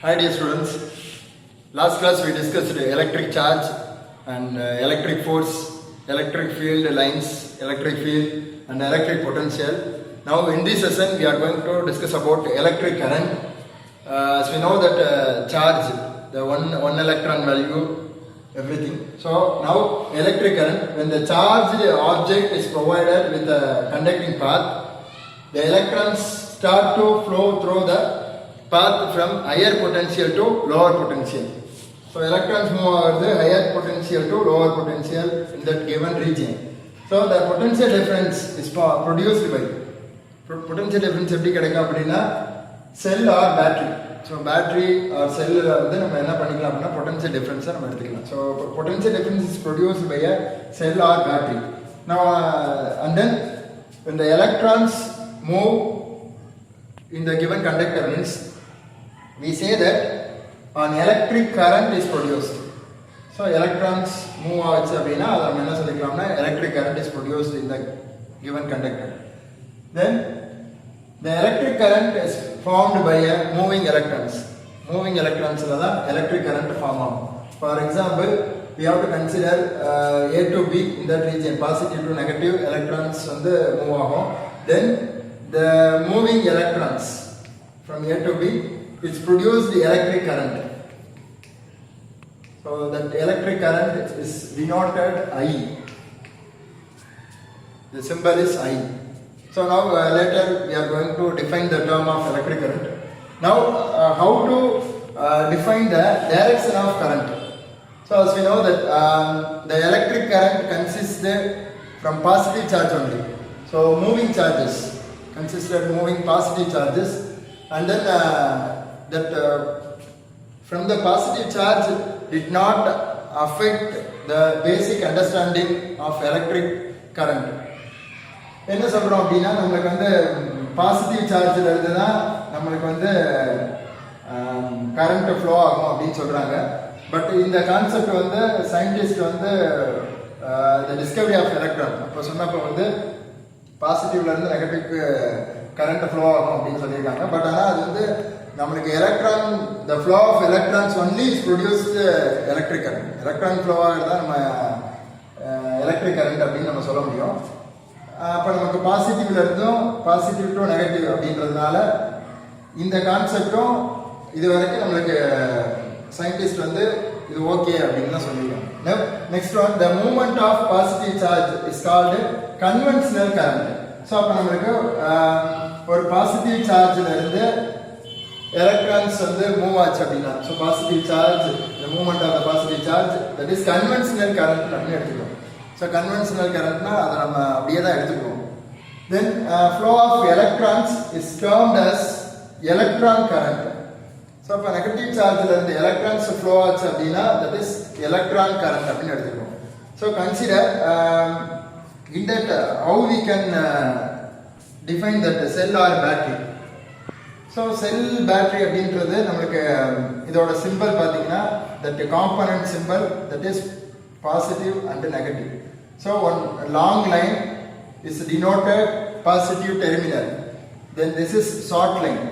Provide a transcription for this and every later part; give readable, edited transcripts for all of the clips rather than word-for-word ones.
Hi dear students, last class we discussed electric charge and electric force, electric field lines, electric field and electric potential. Now in this session we are going to discuss about electric current. As we know that charge, the one electron value, everything. So now electric current, when the charged object is provided with a conducting path, the electrons start to flow through the path from higher potential to lower potential. So electrons move over the higher potential to lower potential in that given region. So the potential difference is produced by potential difference எப்படி கிடைக்கும் அப்படின்னா cell or battery. So battery or cell வந்து நம்ம என்ன பண்ணிக்கலாம் அப்படின்னா potential difference நம்ம எடுத்துக்கலாம். So potential difference is produced by a cell or battery. Now and then when the electrons move in the given conductor means we say that an electric current is produced. So electrons move ஆச்சு அப்படின்னா அதை நம்ம என்ன சொல்லிக்கலாம்னா electric current is produced in the given conductor. Then the electric current is formed by a moving electrons. Moving electrons ல தான் electric current form ஆகும். For example, we have to consider A to B in that region, positive to negative electrons வந்து move ஆகும். Then the moving electrons from A to B, which produce the electric current. So that electric current is denoted I. The symbol is I. So now later we are going to define the term of electric current. Now how to define the direction of current. So as we know that the electric current consists from positive charge only. So moving charges consisted moving positive charges, and then from the positive charge did not affect the basic understanding of electric current. என்ன சொல்றோம் அப்படின்னா நம்மளுக்கு வந்து positive சார்ஜ்ல இருந்து தான் நம்மளுக்கு வந்து current flow ஆகும் அப்படின்னு சொல்றாங்க. பட் இந்த கான்செப்ட் வந்து சயின்டிஸ்ட் வந்து the discovery of electron அப்போ சொன்னப்போ வந்து பாசிட்டிவ்ல இருந்து நெகட்டிவ்க்கு கரண்ட் ஃப்ளோ ஆகும் அப்படின்னு சொல்லியிருக்காங்க. பட் ஆனால் அது வந்து நம்மளுக்கு electron the flow of electrons only is produced electric current. Electron flow ஆகிறது தான் நம்ம எலக்ட்ரிக் கரண்ட் அப்படின்னு நம்ம சொல்ல முடியும். அப்போ நமக்கு பாசிட்டிவ்ல இருந்தும் பாசிட்டிவ் டு நெகட்டிவ் அப்படின்றதுனால இந்த கான்செப்டும் இது வரைக்கும் நம்மளுக்கு சயின்டிஸ்ட் வந்து இது ஓகே அப்படின்னு தான் சொல்லியிருக்காங்க. Next one, the movement of positive charge is called conventional current. So அப்போ நம்மளுக்கு ஒரு பாசிட்டிவ் சார்ஜில் இருந்து எலக்ட்ரான்ஸ் வந்து மூவ் ஆச்சு அப்படின்னா, so positive charge the movement of the positive charge that is conventional current அப்படின்னு எடுத்துக்கணும். ஸோ கன்வென்ஷனல் கரண்ட்னா அதை நம்ம அப்படியே தான் எடுத்துக்குவோம். Then flow of electrons is termed as electron current. So அப்போ நெகட்டிவ் சார்ஜில் இருந்து எலக்ட்ரான்ஸ் ஃப்ளோ ஆச்சு அப்படின்னா தட் இஸ் எலக்ட்ரான் கரண்ட் அப்படின்னு எடுத்துக்குவோம். So consider in that how we can define that cell or battery. So cell battery அப்படின்றது நமக்கு இதோட சிம்பிள் பார்த்தீங்கன்னா that component symbol that is positive and negative. So one long line is denoted positive terminal. Then this is short line.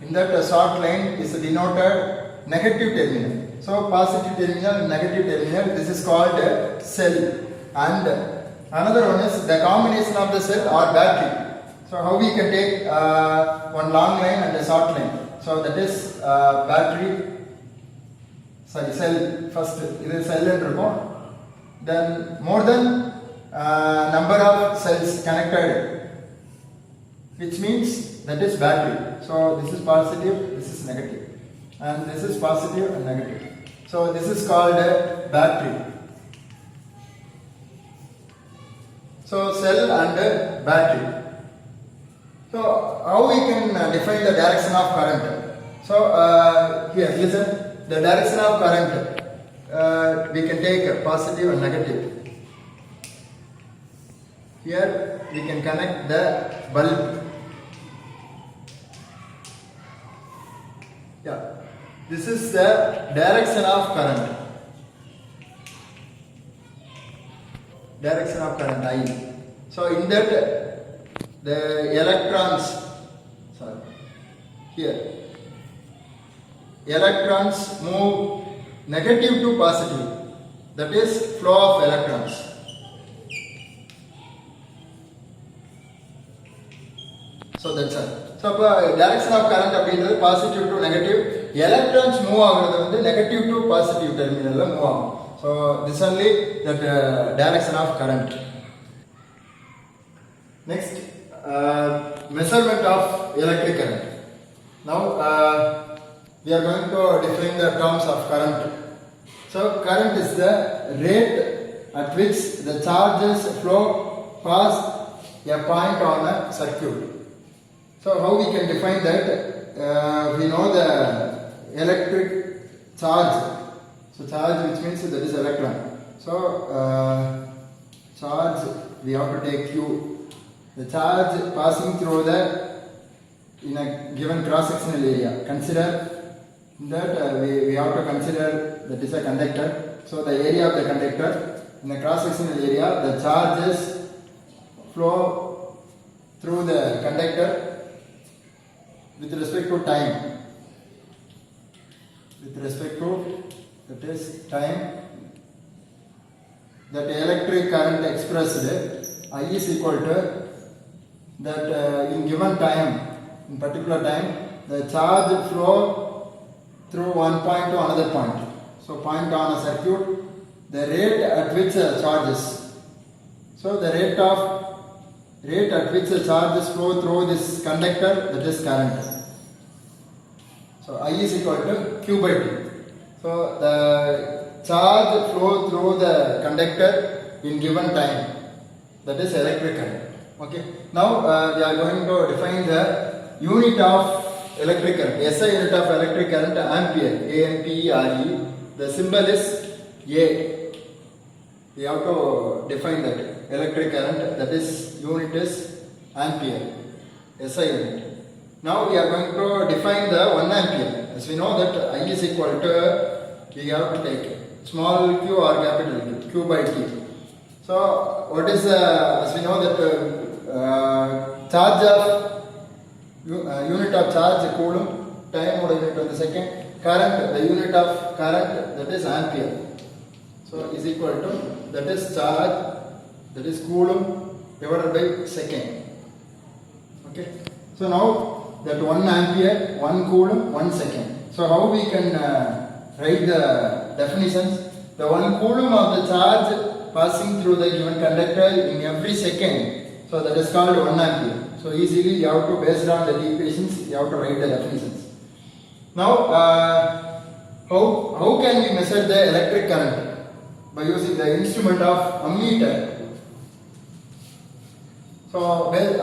In that short line is denoted negative terminal. So positive terminal and negative terminal, this is called cell. And another one is the combination of the cell or battery. So how we can take one long line and a short line. So that is battery, sorry, cell first. This is cell and இருக்கும். Then more than number of cells connected, which means that is battery. So this is positive, this is negative, and this is positive and negative. So this is called a battery. So cell and battery. So how we can define the direction of current? So here listen, the direction of current we can take positive and negative. Here we can connect the bulb. Yeah, this is the direction of current. Direction of current I. So in that the electrons, sorry, here electrons move negative to positive. That is flow of electrons. So that's it. So direction of current அப்படின்றது positive to negative. Electrons move ஆகுறது வந்து negative to positive terminalல move ஆகும். So this only that direction of current. Next, measurement of electric current. Now we are going to define the terms of current. So current is the rate at which the charges flow past a point on a circuit. So how we can define that? We know the electric charge. So charge, which means that is electron. So charge, we have to take Q. The charge passing through the in a given cross-sectional area. Consider that we have to consider that is a conductor. So the area of the conductor in the cross-sectional area, the charges flow through the conductor with respect to time. With respect to that is time. That electric current expressed I is equal to that in given time, in particular time, the charge flow through one point to another point. So point on a circuit, the rate at which charges. So the rate at which the charges flow through this conductor, that is current. So I is equal to Q by T. So the charge flow through the conductor in given time, that is electric current. Okay. Now we are going to define the unit of electric current. SI unit of electric current ampere. A-M-P-E-R-E. The symbol is A. We have to define that electric current. That is unit is ampere. SI unit. Now we are going to define the 1 ampere. As we know that I is equal to, we have to take small q or capital Q, Q by T. So what is as we know that charge of unit of charge coulomb, time or unit of the second, current, the unit of current, that is ampere. So is equal to, that is charge, that is coulomb divided by second. Okay. So now that 1 ampere, 1 coulomb, 1 second. So how we can write the definitions? The 1 coulomb of the charge passing through the given conductor in every second. So that is called 1 ampere. So easily you have to, based on the equations, you have to write the definitions. Now how can we measure the electric current? By using the instrument of ammeter. So well,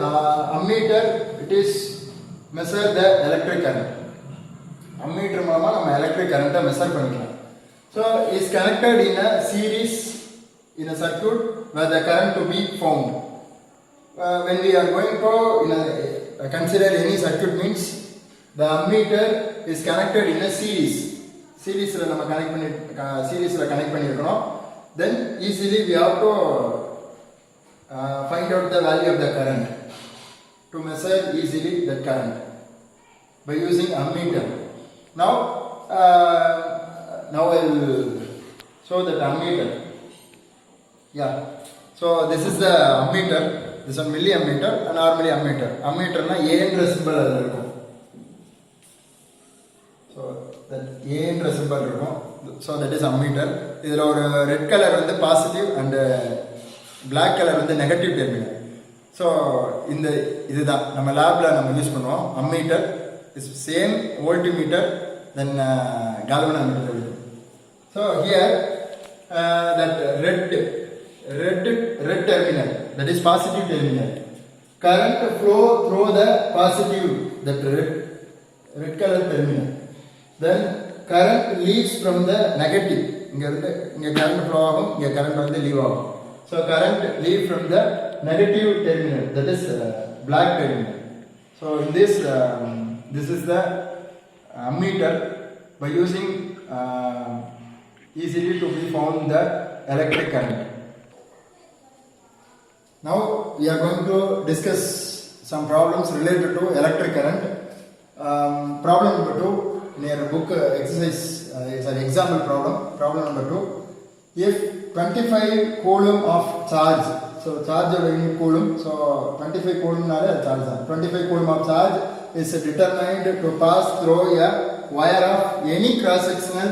ammeter, it is measure the electric current. Ammeter மூலமா நம்ம electric current measure பண்ணிக்கலாம். So is connected in a series in a circuit where the current to be found. When we are going to consider any circuit means the ammeter is connected in a series. Series la நம்ம connect பண்ணிருக்கோம். Then easily we have to find out the value of the current to measure easily that current by using ammeter. Now I will show that ammeter. Yeah. So this is the ammeter. This is a milliammeter and normally ammeter. Ammeter na A என்ற symbol அதுல இருக்கும். So that A என்ற symbol இருக்கும். So that is ammeter. இதுல ஒரு red color வந்து positive and black color வந்து negative terminal. So இதுதான் நம்ம லேப்ல நம்ம யூஸ் பண்ணுவோம். Ammeter is same voltmeter then galvanometer. So here that red terminal, that is positive terminal. Current flow through the positive, that red color terminal. Then current leaves from the negative. Inga current flow ஆகும், இங்க current வந்து leave ஆகும். So current leave from the negative terminal, that is black terminal. So in this is the ammeter. By using easily to be found the electric current. Now we are going to discuss some problems related to electric current. Problem number 2, near book exercise, it's an example problem, problem number 2. If 25 coulomb of charge, so charge of unit coulomb, so 25 coulomb nale charge, 25 coulomb of charge is determined to pass through a wire of any cross sectional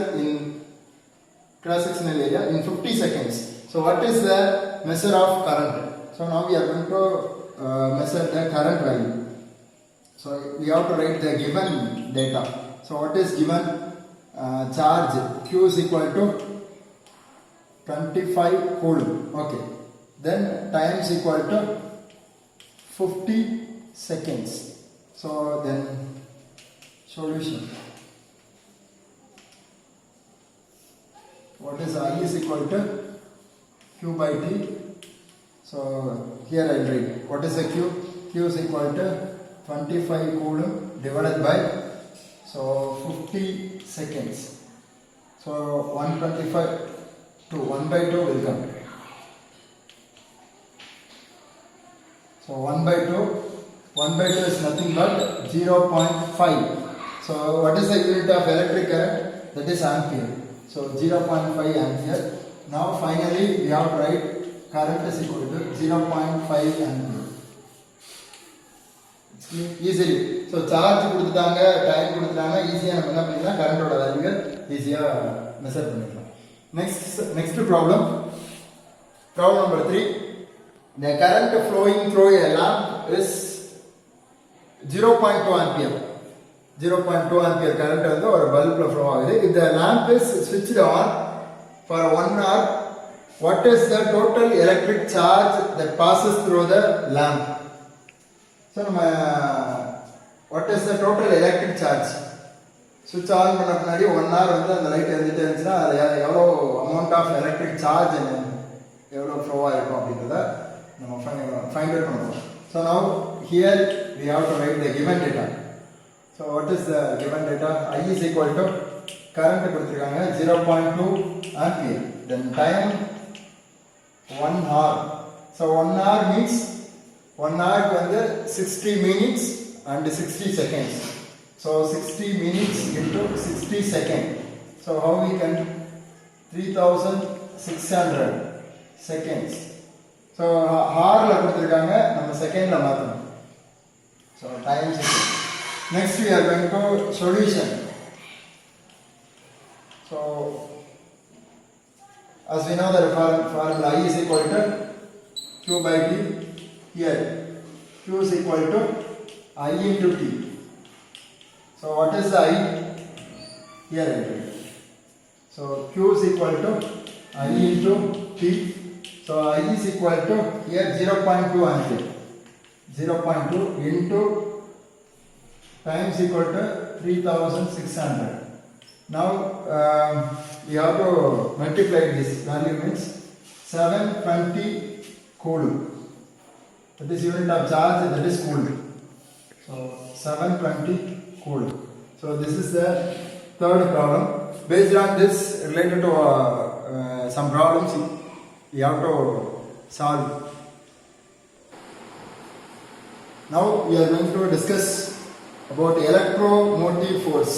area in 50 seconds. So what is the measure of current? So now we are going to measure the current value. So we have to write the given data. So what is given? Charge Q is equal to 25 coulomb. Okay. Then time is equal to 50 seconds. So then solution. What is I is equal to Q by T. So here I write what is the Q? Q is equal to 25 coulomb divided by 50 seconds. So 125 to 1 by 2 will come. So 1 by 2 is nothing but 0.5. So what is the unit of electric current? That is ampere. So 0.5 ampere. Now finally we have to write current is equal to 0.5 ampere. Easily. So charge கொடுத்துட்டாங்க, time கொடுத்துட்டாங்க, ஈஸியா நம்ம என்ன பண்ணிடலாம், கரண்டோட வேல்யூவை ஈஸியா measure பண்ணிடலாம். Next problem number 3. The current flowing through a lamp is 0.2 ampere. 0.2 ampere current வந்து ஒரு பல்ப்ல flow ஆகுது. If the lamp is switched on for 1 hour, what is the total electric charge that passes through the lamp? So what is the total electric charge? Switch on பண்ண பின்னாடி 1 hour வந்து அந்த light எரிஞ்சிட்டே இருந்துச்சுன்னா அது எவ்வளோ amount of electric charge எவ்வளோ flow ஆயிருக்கும் அப்படின்றத நம்ம find out பண்ணுவோம். So now here we have to write the given data. So what is the given data? I is equal to current கொடுத்திருக்காங்க 0.2 ampere. Then time 1 hour. So 1 hour means 1 hour வந்து 60 minutes and 60 seconds. So 60 minutes into 60 seconds. So how we can 3600 seconds. So hour la கொடுத்திருக்காங்க, நம்ம செகண்ட்ல மாத்தணும். So time second. Next we are going to solution. So as we know the formula I is equal to Q by T. Here Q is equal to I into T. So what is the I? Here I write. So Q is equal to I into T. So I is equal to here 0.2 ampere. 0.2 into time is equal to 3600. Now we have to multiply this value, means 720 coulomb. That is unit of charge, that is coulomb. So 720 coulomb. So this is the third problem. Based on this, related to some problems you have to solve. Now we are going to discuss about electromotive force.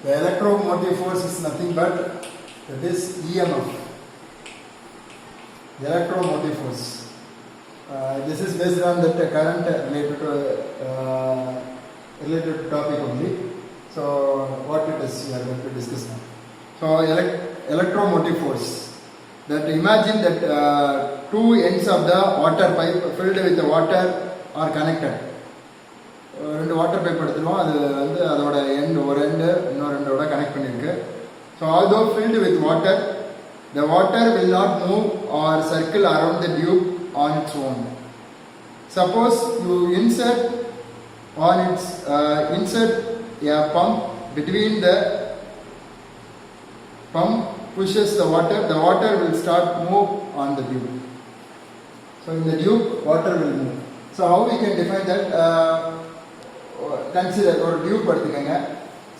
The electromotive force is nothing but that is EMF. The electromotive force. This is based on that current related topic only. So what it is we are going to discuss now. So electromotive force. That imagine that two ends of the water pipe filled with the water are connected. ரெண்டு water pipe எடுத்துருவோம், அது வந்து அதோட ஒரு end இன்னொரு எண்டோட connect பண்ணியிருக்கு. So although filled with water, the water will not move R circle around the tube on its own. Suppose you insert a pump between the pump pushes the water will start move on the tube. So in the tube water will move. So how we can define that? Consider ஒரு tube எடுத்துக்கங்க.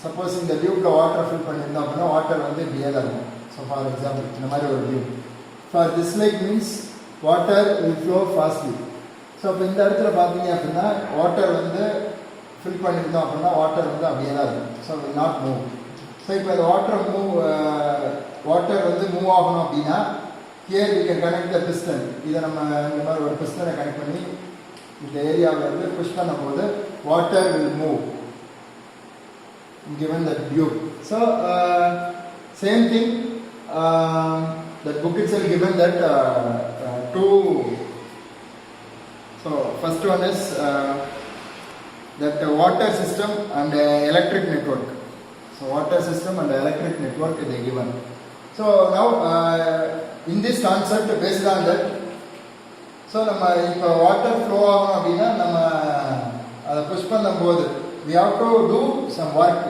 Suppose இந்த டியூப்ல water fill பண்ணியிருந்தோம் அப்படின்னா water வந்து இப்படியே தான் இருக்கும். So for example இந்த மாதிரி ஒரு tube. For this like means water will flow fastly. So இப்போ இந்த இடத்துல பார்த்தீங்க அப்படின்னா வாட்டர் வந்து ஃபில் பண்ணியிருந்தோம் அப்படின்னா வாட்டர் வந்து அப்படியே தான் இருக்கும். So will not move. So இப்போ இந்த வாட்டர் வந்து மூவ் ஆகணும் அப்படின்னா here we can connect the piston. இதை நம்ம இந்த மாதிரி ஒரு பிஸ்டனை கனெக்ட் பண்ணி இந்த ஏரியாவில் இருந்து புஷ் பண்ணும்போது water will move given that tube. So same thing, that book itself given that two. So first one is that water system and electric network. So water system and electric network is given. So now in this concept based on that, so நம்ம இப்போ water flow ஆகணும் அப்படின்னா நம்ம அதை push பண்ணும்போது we have to do some work.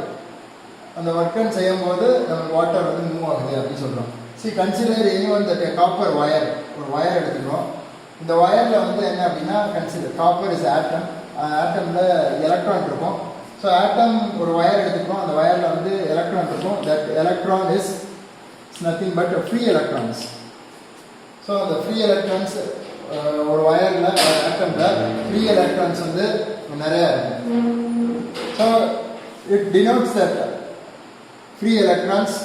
அந்த ஒர்க்குன்னு செய்யும் போது நமக்கு வாட்டர் வந்து மூவ் ஆகுது அப்படின்னு சொல்கிறோம். See, consider anyone that a copper wire, ஒரு வயர் எடுத்துக்கிறோம். இந்த வயரில் வந்து என்ன அப்படின்னா கன்சிடர் காப்பர் இஸ் ஆட்டம், ஆட்டமில் எலக்ட்ரான் இருக்கும். ஸோ ஆட்டம் ஒரு வயர் எடுத்துக்கிறோம், அந்த வயரில் வந்து எலக்ட்ரான் இருக்கும். That electron is nothing but free electrons. So அந்த ஃப்ரீ எலக்ட்ரான்ஸ் ஒரு வயரில் ஆட்டமில் ஃப்ரீ எலக்ட்ரான்ஸ் வந்து நிறையா இருக்கும். So it denotes that free electrons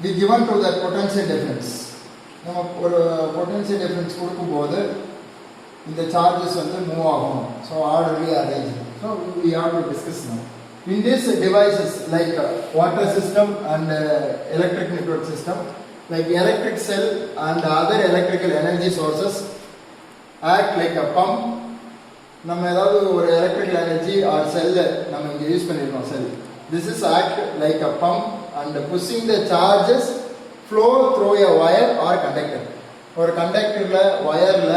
be given to that potential difference. நம்ம ஒரு பொட்டன்ஷியல் டிஃபரன்ஸ் கொடுக்கும்போது இந்த சார்ஜஸ் வந்து மூவ் ஆகும். So orderly arrange. So we have to discuss now. In these devices like water system and electric network system, like electric cell and other electrical energy sources act like a pump. நம்ம ஏதாவது ஒரு electrical energy or செல்லை நம்ம இங்கே use பண்ணியிருக்கோம் செல். This is act like a pump and pushing the charges flow through a wire or conductor. ஒரு கண்டக்டர்ல வயர்ல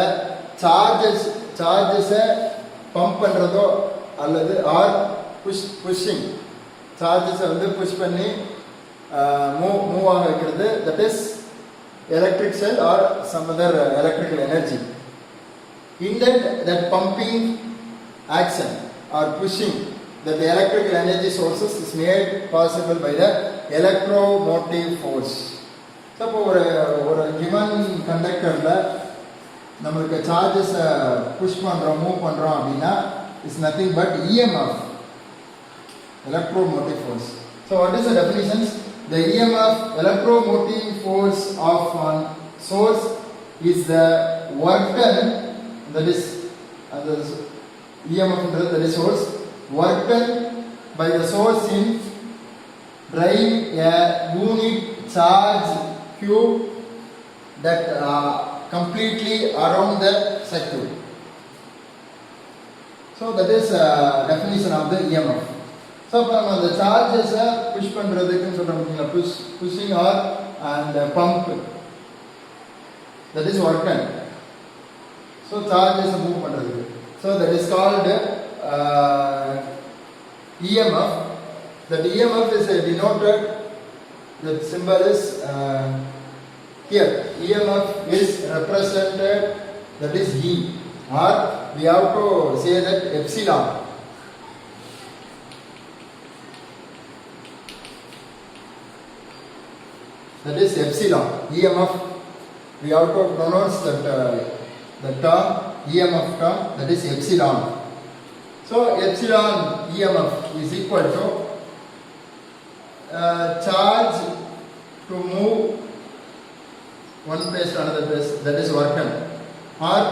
சார்ஜஸை pump பண்ணுறதோ அல்லது ஆர் புஷ்ஷிங் சார்ஜஸை வந்து புஷ் பண்ணி மூவ் ஆக வைக்கிறது. That is electric cell or some other electrical energy. In that pumping action or pushing, that the electrical energy sources is made possible by the electromotive force. So இப்போ ஒரு given conductorல நம்மளுக்கு charges push பண்றோம் move பண்றோம் அப்படின்னா is nothing but EMF, electromotive force. So what is the definitions? The EMF, electromotive force of one source, is the work done, that is the EMF that is source, work done by the source in drive a unit charge cube that completely around the circuit. So that is definition of the EMF. So from the charges push பண்றதுக்கு சொல்றோம், pushing or and pump, that is work done. So charges move பண்றதுக்கு. So that is called EMF. That EMF is denoted, the symbol is here. EMF is represented, that is E, or we have to say that epsilon. That is epsilon. EMF, we have to pronounce that the term EMF term, that is epsilon. So epsilon EMF is equal to charge to move one place to another place, that is work done, or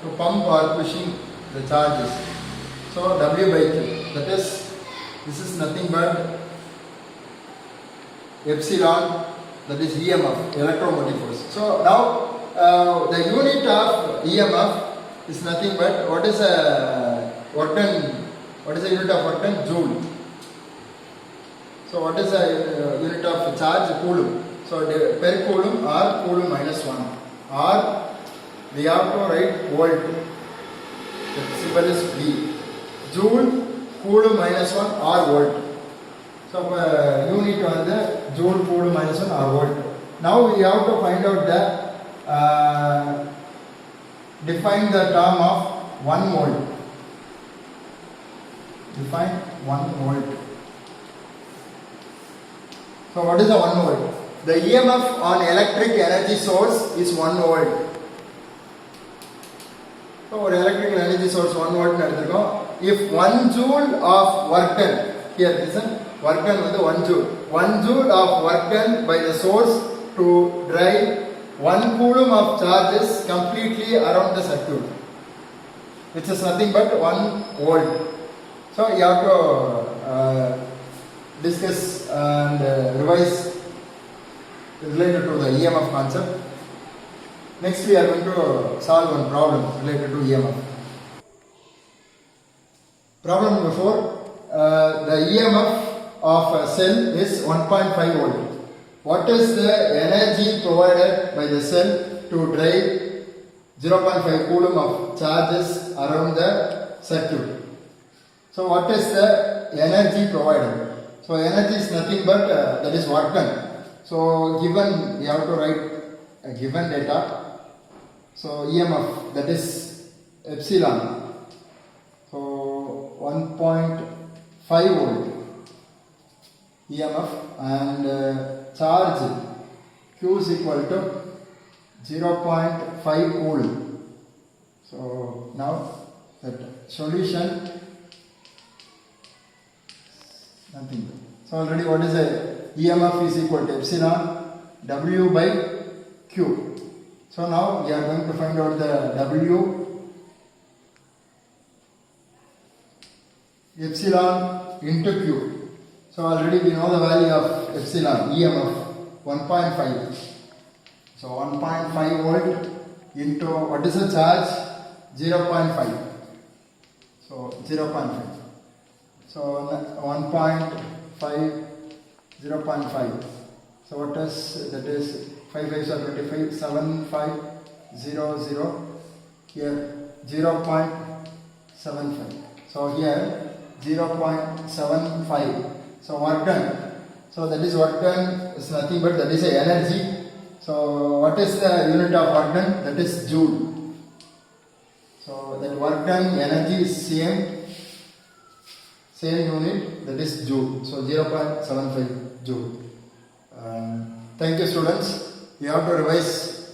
to pump or pushing the charges. So W by Q, that is, this is nothing but epsilon, that is EMF, electromotive force. So now the unit of EMF is nothing but what is a work done? What is the unit of work done? Joule. So what is the unit of charge? Coulomb. So per coulomb or coulomb minus 1, or we have to write volt. The symbol is V. Joule, coulomb minus 1 or volt. So unit on the joule, coulomb minus 1 or volt. Now we have to find out the define the term of 1 volt. Define 1 volt. So what is the 1 volt? The EMF on electric energy source is 1 volt. So our electrical energy source 1 volt. If 1 joule of work done, here listen, work done with 1 joule. 1 joule of work done by the source to drive 1 coulomb of charges completely around the circuit, which is nothing but 1 volt. So you have to discuss and revise related to the EMF concept. Next we are going to solve one problem related to EMF. Problem number 4. The EMF of a cell is 1.5 volt. What is the energy provided by the cell to drive 0.5 coulomb of charges around the circuit? So what is the energy provided? So energy is nothing but that is work done. So given, we have to write a given data. So EMF, that is epsilon. So 1.5 volt EMF, and charge Q is equal to 0.5 coulomb. So now that solution, nothing. So already what is the EMF is equal to epsilon W by Q. So now we are going to find out the W epsilon into Q. So already we know the value of epsilon, EMF 1.5. So 1.5 volt into what is the charge? 0.5. So 0.5. So 1.5, 0.5. So what is that? Is 5 5s are 25, 7 5 0 0. Here 0.75. So here 0.75. So work done. So that is work done is nothing but that is a energy. So what is the unit of work done? That is joule. So that work done energy is same unit, that is joule. So 0.75 joule. Thank you students. You have to revise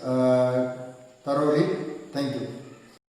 thoroughly. Thank you.